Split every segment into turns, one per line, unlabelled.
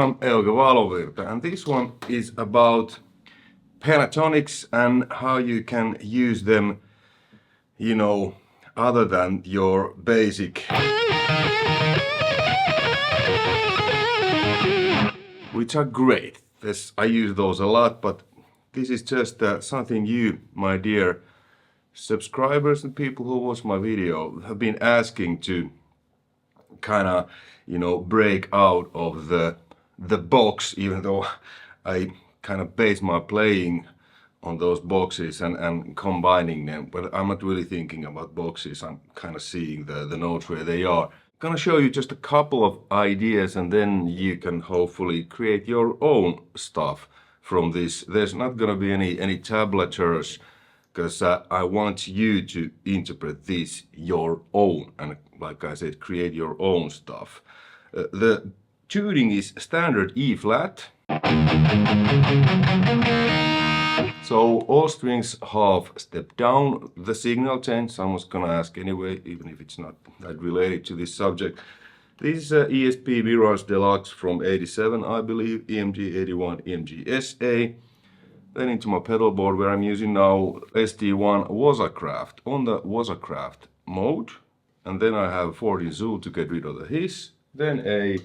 I'm Euge Valovirta, and this one is about pentatonics and how you can use them, you know, other than your basic, which are great. I use those a lot, but this is just something you, my dear subscribers and people who watch my video, have been asking to kind of, break out of the box, even though I kind of base my playing on those boxes and combining them, but I'm not really thinking about boxes. I'm kind of seeing the notes where they are. I'm gonna show you just a couple of ideas, and then you can hopefully create your own stuff from this. There's not gonna be any tablatures, because I want you to interpret this your own, and like I said, create your own stuff. The tuning is standard E flat. So all strings half step down. The signal change, someone's gonna ask anyway, even if it's not that related to this subject. This is ESP Mirage Deluxe from 87, I believe, EMG 81, EMG SA. Then into my pedal board, where I'm using now ST1 Wazacraft on the Wazacraft mode. And then I have 14 Zool to get rid of the hiss. Then a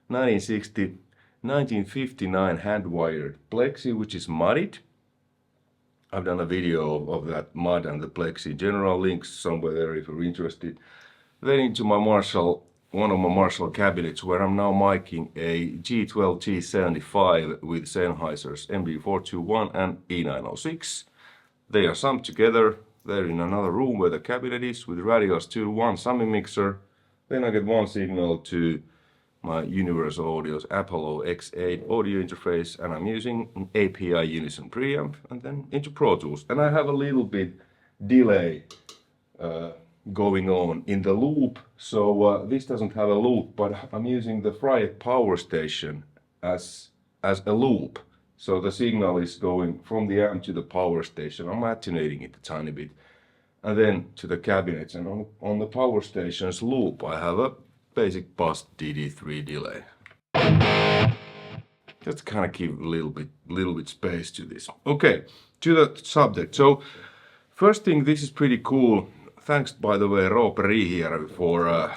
1959 hand-wired plexi, which is mudded. I've done a video of that mud and the plexi general, links somewhere there if you're interested. Then into my Marshall, one of my Marshall cabinets, where I'm now miking a G12T75 with Sennheiser's MB421 and E906. They are summed together. They're in another room where the cabinet is, with radios 2-1 summing mixer. Then I get one signal to my Universal Audio's Apollo X8 audio interface, and I'm using an API Unison preamp, and then into Pro Tools. And I have a little bit delay going on in the loop, so this doesn't have a loop, but I'm using the Fryek power station as a loop. So the signal is going from the amp to the power station. I'm attenuating it a tiny bit, and then to the cabinets. And on the power station's loop, I have a basic bus DD3 delay. Just kind of give a little bit space to this. Okay, to the subject. So first thing, this is pretty cool. Thanks, by the way, Rooperi here for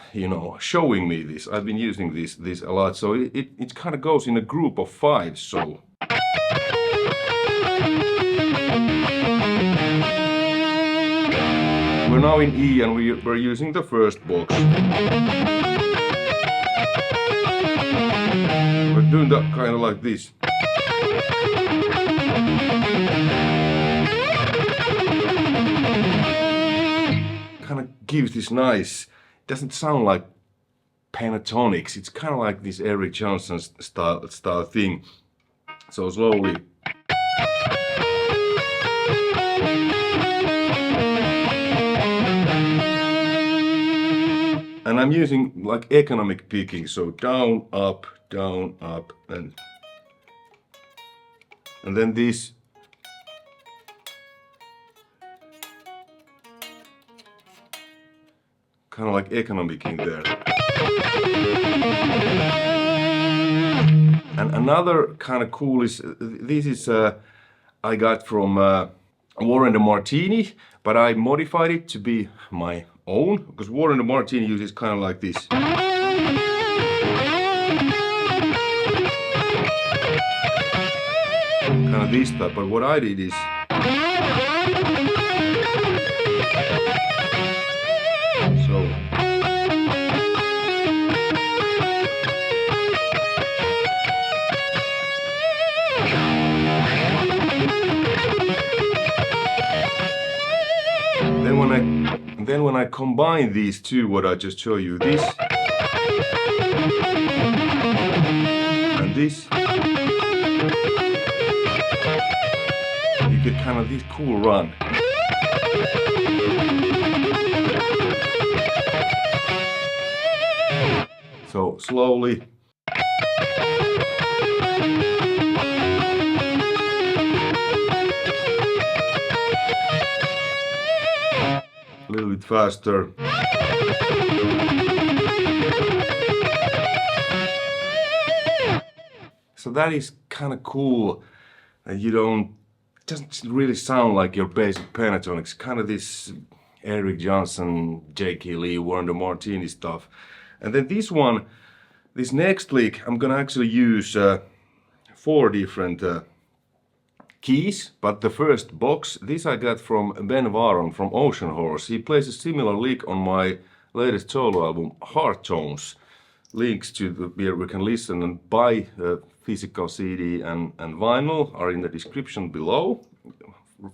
showing me this. I've been using this a lot. So it kind of goes in a group of 5. So we're now in E, and we're using the first box. We're doing that kind of like this. Kind of gives this nice, doesn't sound like pentatonics. It's kind of like this Eric Johnson style thing. So slowly. And I'm using like economic picking, so down, up, and then this. Kind of like economic in there. And another kind of cool is, this is I got from Warren DeMartini, but I modified it to be my own, because Warren DeMartini uses kind of like this. Kind of this type, but what I did is so. Then when I combine these two, what I just show you, this and this, you get kind of this cool run. So slowly. A little bit faster. that is kind of cool. And it doesn't really sound like your basic Pentatonics, kind of this Eric Johnson, J.K. Lee, Warren Martini stuff. And then this next lick, I'm gonna actually use 4 different keys, but the first box, this I got from Ben Varon from Ocean Horse. He plays a similar lick on my latest solo album, HARDTONES. Links to where we can listen and buy physical CD and vinyl are in the description below.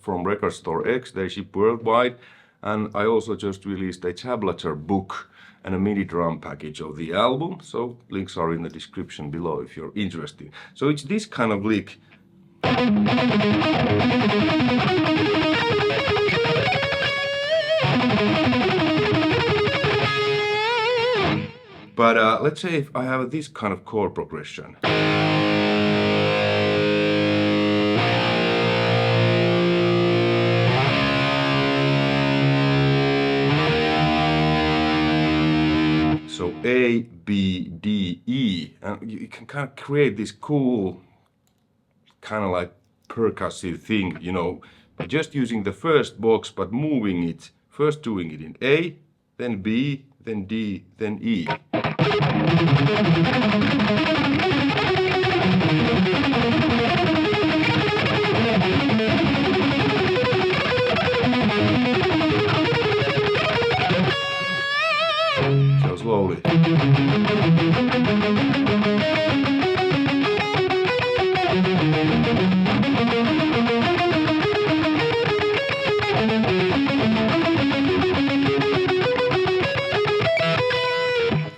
From Record Store X, they ship worldwide. And I also just released a tablature book and a mini drum package of the album. So links are in the description below if you're interested. So it's this kind of lick. But let's say if I have this kind of chord progression. So A, B, D, E, and you can kind of create this cool, kind of like percussive thing, by just using the first box, but moving it, first doing it in A, then B, then D, then E. So slowly.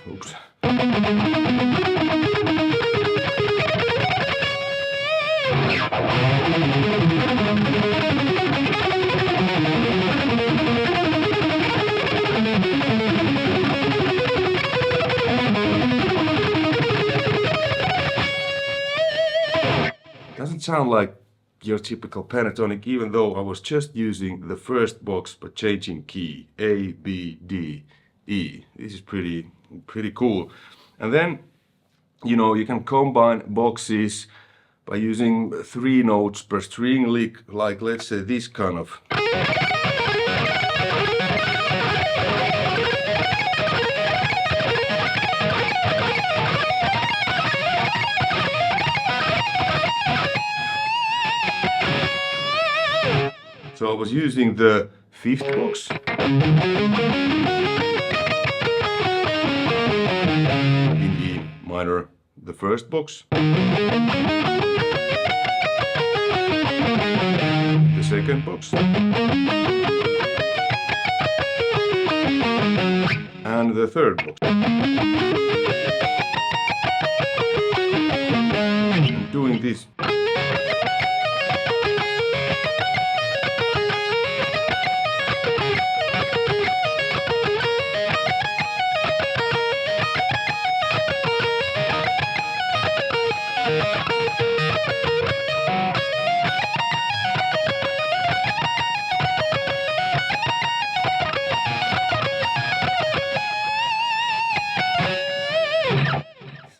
Oops. Doesn't sound like your typical pentatonic, even though I was just using the first box but changing key A, B, D, E. This is pretty cool. And then you can combine boxes by using 3 notes per string lick, like let's say this kind of. So I was using the 5th box. In E minor, the 1st box. The 2nd box. And the 3rd box. And doing this.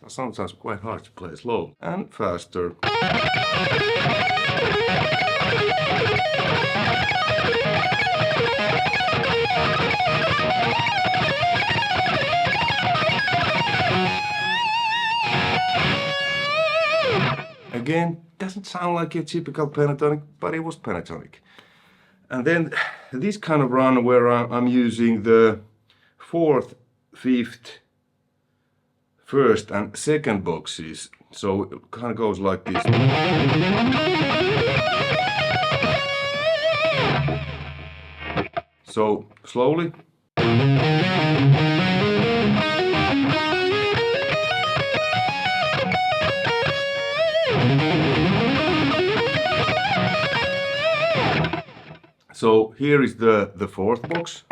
Sometimes quite hard to play slow and faster. Again, doesn't sound like a typical pentatonic, but it was pentatonic. And then this kind of run where I'm using the 4th, 5th, 1st and 2nd boxes, so it kind of goes like this. So slowly. So here is the 4th box.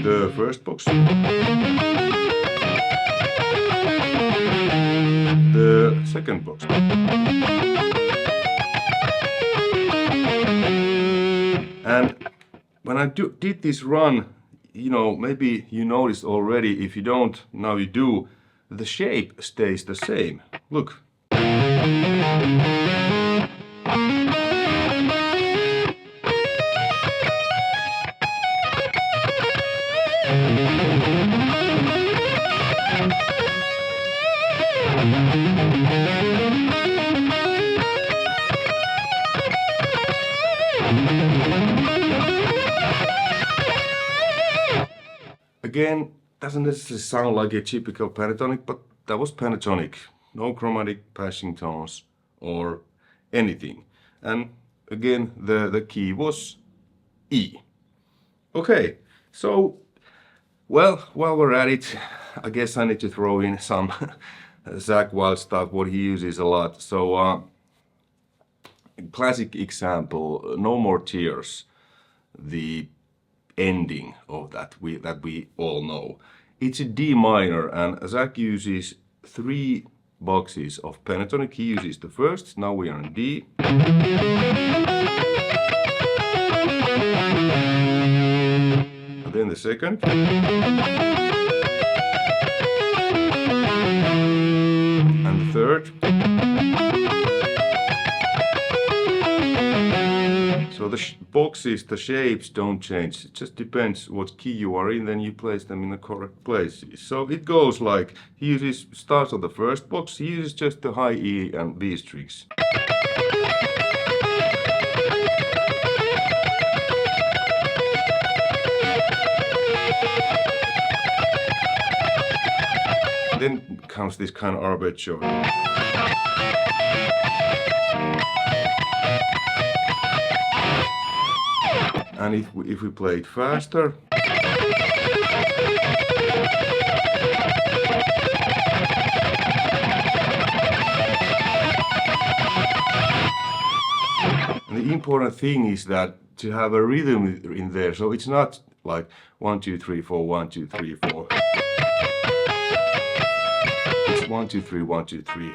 The 1st box. The 2nd box. And I did this run, you know, maybe you noticed already. If you don't, now you do. The shape stays the same. Look. Again, doesn't necessarily sound like a typical pentatonic, but that was pentatonic. No chromatic passing tones or anything. And again, the key was E. Okay, so, well, while we're at it, I guess I need to throw in some Zakk Wylde stuff, what he uses a lot. So, classic example, No More Tears, the ending of that we all know. It's a D minor, and Zakk uses 3 boxes of pentatonic. He uses the first, now we are in D. And then the second. And the third. So the boxes, the shapes don't change. It just depends what key you are in, then you place them in the correct places. So it goes like, he starts on the first box, he uses just the high E and B strings. Then comes this kind of arpeggio. And if we play it faster, and the important thing is that to have a rhythm in there, so it's not like 1 2 3 4 1 2 3 4. It's 1 2 3 1 2 3.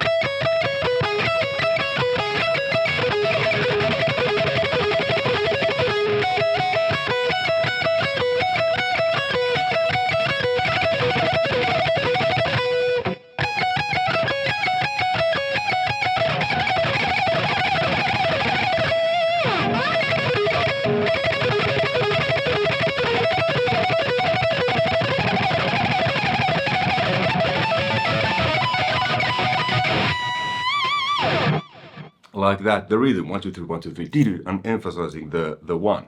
Like that, the rhythm, 1 2 3 1 2 3, and emphasizing the one.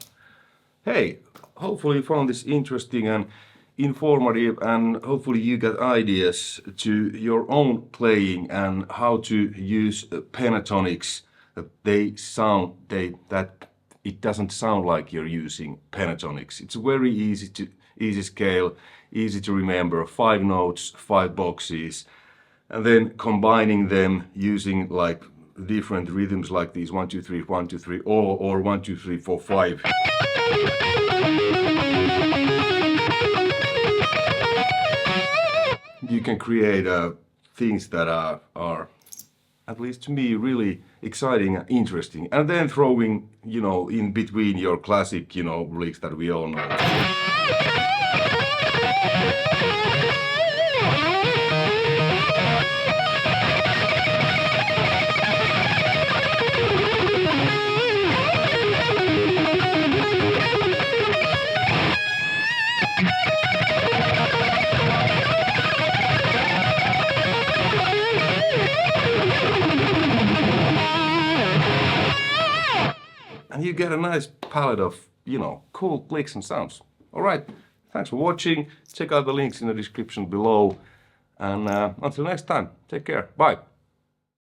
Hey, hopefully you found this interesting and informative, and hopefully you got ideas to your own playing and how to use pentatonics. That it doesn't sound like you're using pentatonics. It's very easy scale, easy to remember. 5 notes, 5 boxes, and then combining them using like different rhythms like these 1 2 3 1 2 3 or 1 2 3 4 5. You can create things that are, at least to me, really exciting and interesting, and then throwing, you know, in between your classic, you know, licks that we all know. And you get a nice palette of, you know, cool clicks and sounds. Alright, thanks for watching. Check out the links in the description below. And until next time, take care. Bye.